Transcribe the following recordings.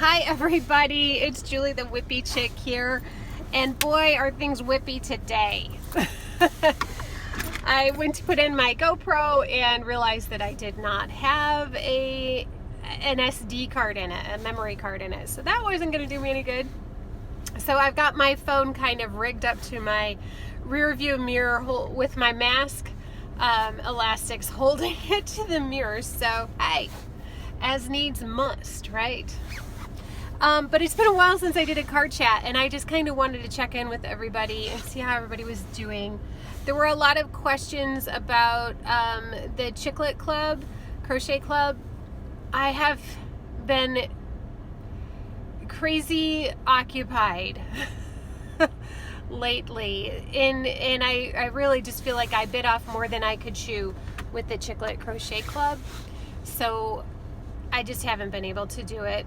Hi everybody, it's Julie the Whippy Chick here, and boy are things whippy today. I went to put in my GoPro and realized that I did not have an SD card in it, a memory card in it, so that wasn't going to do me any good. So I've got my phone kind of rigged up to my rear view mirror with my mask elastics holding it to the mirror, so hey, as needs must, right? But it's been a while since I did a card chat, and I just kind of wanted to check in with everybody and see how everybody was doing. There were a lot of questions about the Chicklet Club, Crochet Club. I have been crazy occupied lately, and I really just feel like I bit off more than I could chew with the Chicklet Crochet Club, so I just haven't been able to do it.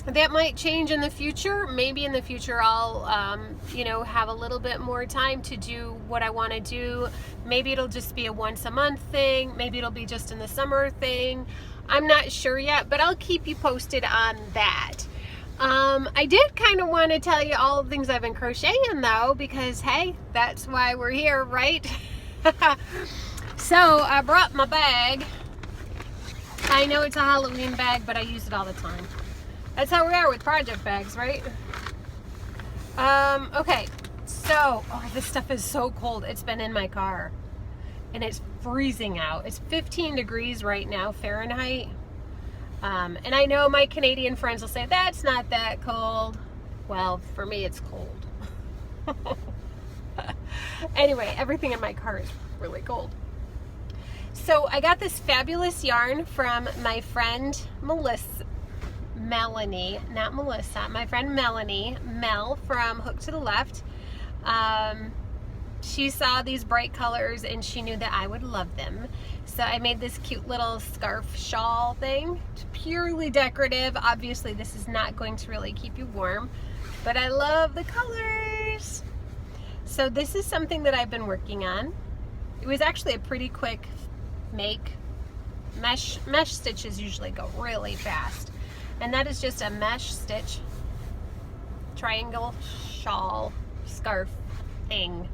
That might change in the future. Maybe in the future I'll, have a little bit more time to do what I want to do. Maybe it'll just be a once a month thing. Maybe it'll be just in the summer thing. I'm not sure yet, but I'll keep you posted on that. I did kind of want to tell you all the things I've been crocheting though, because hey, that's why we're here, right? So I brought my bag. I know it's a Halloween bag, but I use it all the time. That's how we are with project bags, right? Okay, so, this stuff is so cold. It's been in my car, and it's freezing out. It's 15 degrees right now, Fahrenheit. And I know my Canadian friends will say, that's not that cold. Well, for me, it's cold. Anyway, everything in my car is really cold. So I got this fabulous yarn from my friend Melanie, not Melissa, my friend Melanie, Mel from Hook to the Left. She saw these bright colors and she knew that I would love them. So I made this cute little scarf shawl thing. It's purely decorative. Obviously this is not going to really keep you warm, but I love the colors. So this is something that I've been working on. It was actually a pretty quick make. Mesh stitches usually go really fast. And that is just a mesh stitch triangle shawl scarf thing.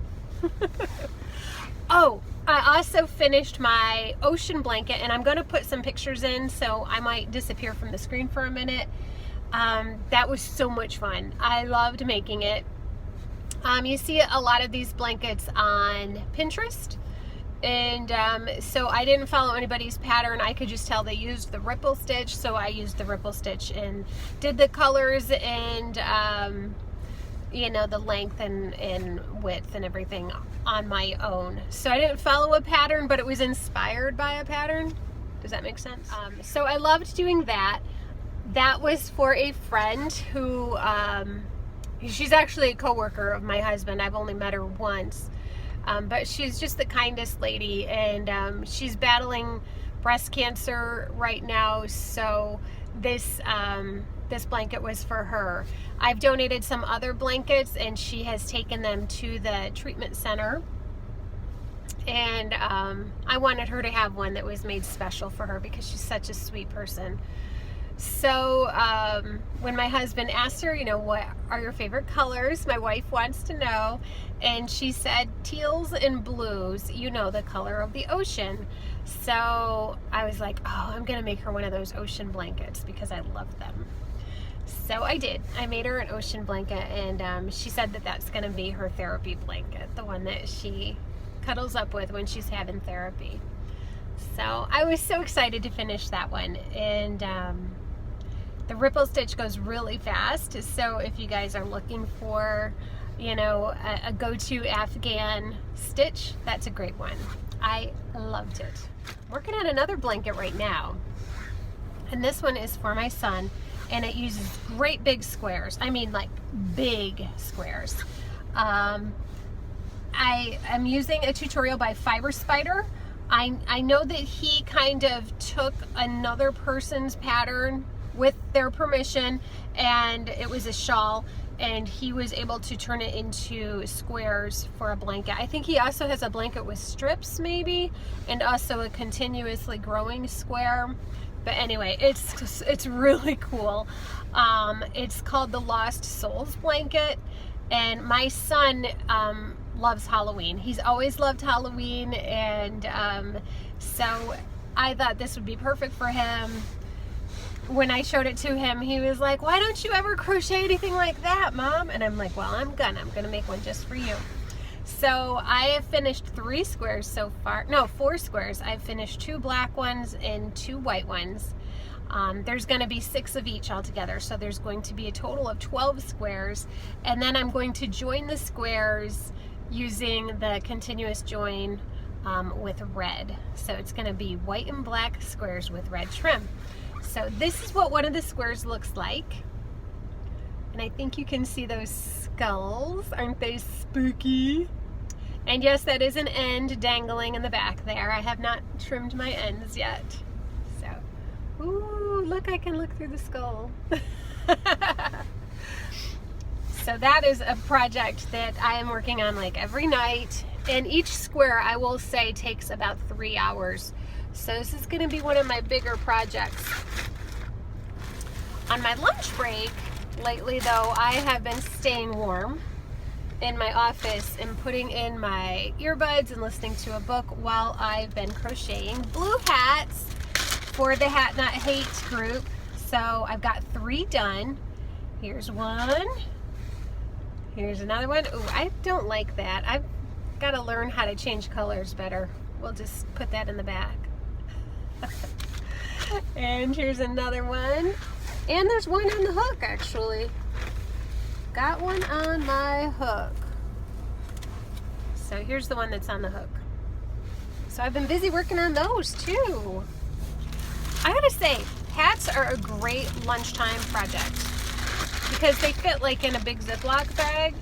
Oh, I also finished my ocean blanket, and I'm going to put some pictures in, so I might disappear from the screen for a minute. That was so much fun. I loved making it. You see a lot of these blankets on Pinterest. And so I didn't follow anybody's pattern. I could just tell they used the ripple stitch, so I used the ripple stitch and did the colors and the length and width and everything on my own. So I didn't follow a pattern, but it was inspired by a pattern. Does that make sense? So I loved doing that. That was for a friend who she's actually a coworker of my husband. I've only met her once. But she's just the kindest lady, and she's battling breast cancer right now, so this blanket was for her. I've donated some other blankets, and she has taken them to the treatment center, and I wanted her to have one that was made special for her because she's such a sweet person. So when my husband asked her, what are your favorite colors, my wife wants to know, and she said teals and blues, the color of the ocean. So I was like, oh, I'm gonna make her one of those ocean blankets because I love them. So I did. I made her an ocean blanket, and she said that that's gonna be her therapy blanket, the one that she cuddles up with when she's having therapy. So I was so excited to finish that one, and the ripple stitch goes really fast, so if you guys are looking for, a go-to Afghan stitch, that's a great one. I loved it. I'm working on another blanket right now, and this one is for my son, and it uses great big squares. I mean, like big squares. I am using a tutorial by Fiber Spider. I know that he kind of took another person's pattern with their permission, and it was a shawl, and he was able to turn it into squares for a blanket. I think he also has a blanket with strips maybe, and also a continuously growing square. But anyway, it's really cool. It's called the Lost Souls blanket, and my son loves Halloween. He's always loved Halloween, and so I thought this would be perfect for him. When I showed it to him, he was like, "Why don't you ever crochet anything like that, Mom?" And I'm like, "Well, I'm gonna make one just for you." So I have finished 3 squares so far. No, 4 squares. I've finished 2 black ones and 2 white ones. There's going to be 6 of each altogether, so there's going to be a total of 12 squares, and then I'm going to join the squares using the continuous join with red. So it's going to be white and black squares with red trim. So this is what one of the squares looks like, and I think you can see those skulls. Aren't they spooky? And yes, that is an end dangling in the back there. I have not trimmed my ends yet. So, ooh, look, I can look through the skull. So that is a project that I am working on like every night. And each square, I will say, takes about 3 hours. So this is going to be one of my bigger projects. On my lunch break, lately though, I have been staying warm in my office and putting in my earbuds and listening to a book while I've been crocheting blue hats for the Hat Not Hate group. So I've got 3 done. Here's one. Here's another one. Ooh, I don't like that. I've got to learn how to change colors better. We'll just put that in the back. And here's another one. And there's one on the hook, actually. Got one on my hook. So here's the one that's on the hook. So I've been busy working on those too. I gotta say, hats are a great lunchtime project because they fit like in a big Ziploc bag,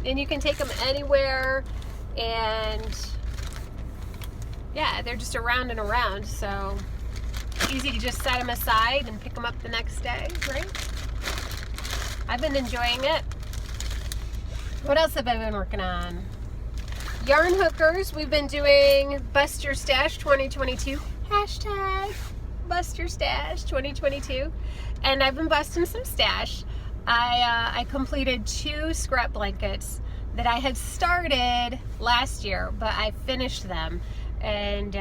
and you can take them anywhere, and yeah, they're just around and around, so easy to just set them aside and pick them up the next day, right? I've been enjoying it. What else have I been working on? Yarn hookers. We've been doing Bust Your Stash 2022. Hashtag Bust Your Stash 2022. And I've been busting some stash. I completed 2 scrap blankets that I had started last year, but I finished them. And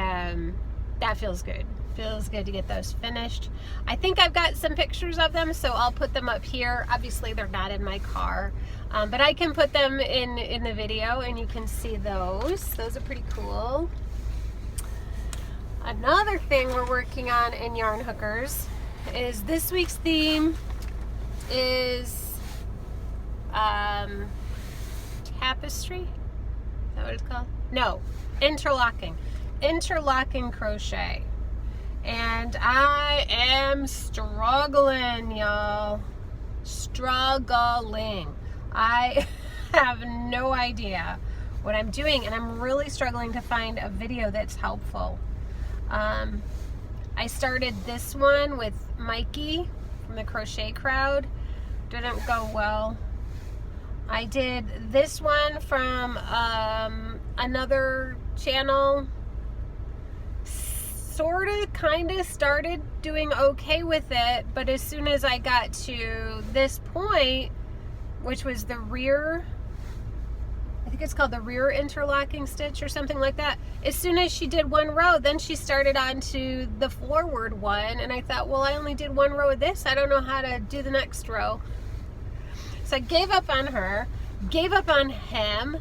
that feels good. Feels good to get those finished. I think I've got some pictures of them, so I'll put them up here. Obviously they're not in my car, but I can put them in the video and you can see those. Those are pretty cool. Another thing we're working on in Yarn Hookers is this week's theme is tapestry. Is that what it's called? No, interlocking crochet. And I am struggling, y'all. Struggling. I have no idea what I'm doing, and I'm really struggling to find a video that's helpful. I started this one with Mikey from the Crochet Crowd. Didn't go well. I did this one from another channel. Sort of, kind of started doing okay with it, but as soon as I got to this point, which was the rear, I think it's called the rear interlocking stitch or something like that. As soon as she did 1 row, then she started on to the forward one, and I thought, well, I only did 1 row of this. I don't know how to do the next row. So I gave up on her, gave up on him.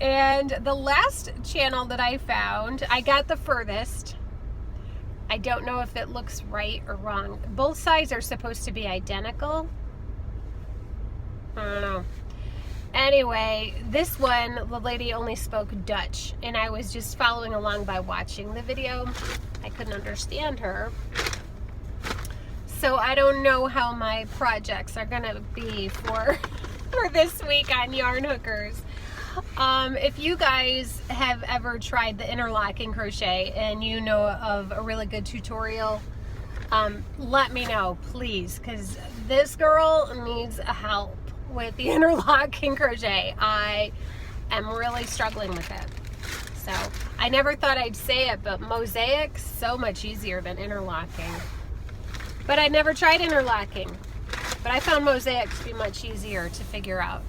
And the last channel that I found, I got the furthest. I don't know if it looks right or wrong. Both sides are supposed to be identical. I don't know. Anyway, this one, the lady only spoke Dutch, and I was just following along by watching the video. I couldn't understand her. So I don't know how my projects are gonna be for this week on Yarn Hookers. If you guys have ever tried the interlocking crochet and you know of a really good tutorial, let me know, please, because this girl needs help with the interlocking crochet. I am really struggling with it. So I never thought I'd say it, but mosaic so much easier than interlocking. But I never tried interlocking. But I found mosaic to be much easier to figure out.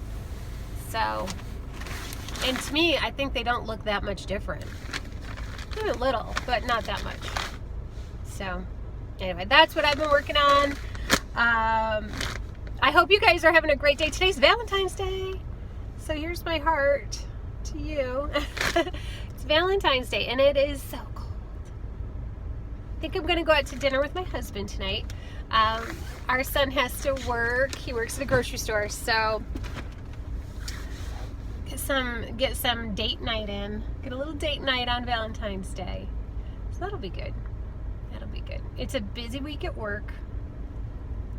So, and to me, I think they don't look that much different. Maybe a little, but not that much. So, anyway, that's what I've been working on. I hope you guys are having a great day. Today's Valentine's Day. So here's my heart to you. It's Valentine's Day, and it is so cold. I think I'm going to go out to dinner with my husband tonight. Our son has to work. He works at a grocery store, so get some date night in. Get a little date night on Valentine's Day. So that'll be good. That'll be good. It's a busy week at work.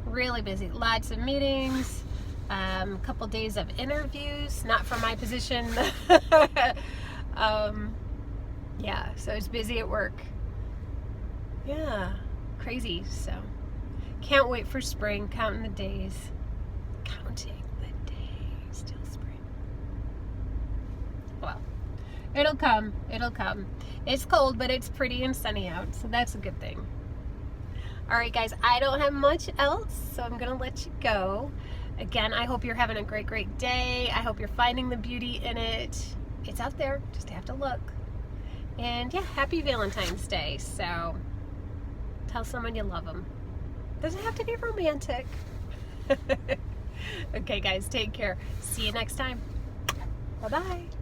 Really busy. Lots of meetings. A couple days of interviews. Not for my position. Yeah, so it's busy at work. Yeah, crazy. So can't wait for spring. Counting the days. Counting the days till spring. Well, it'll come. It'll come. It's cold, but it's pretty and sunny out, so that's a good thing. All right, guys, I don't have much else, so I'm going to let you go. Again, I hope you're having a great, great day. I hope you're finding the beauty in it. It's out there. Just have to look. And, yeah, happy Valentine's Day. So, tell someone you love them. Doesn't have to be romantic. Okay, guys, take care. See you next time. Bye-bye.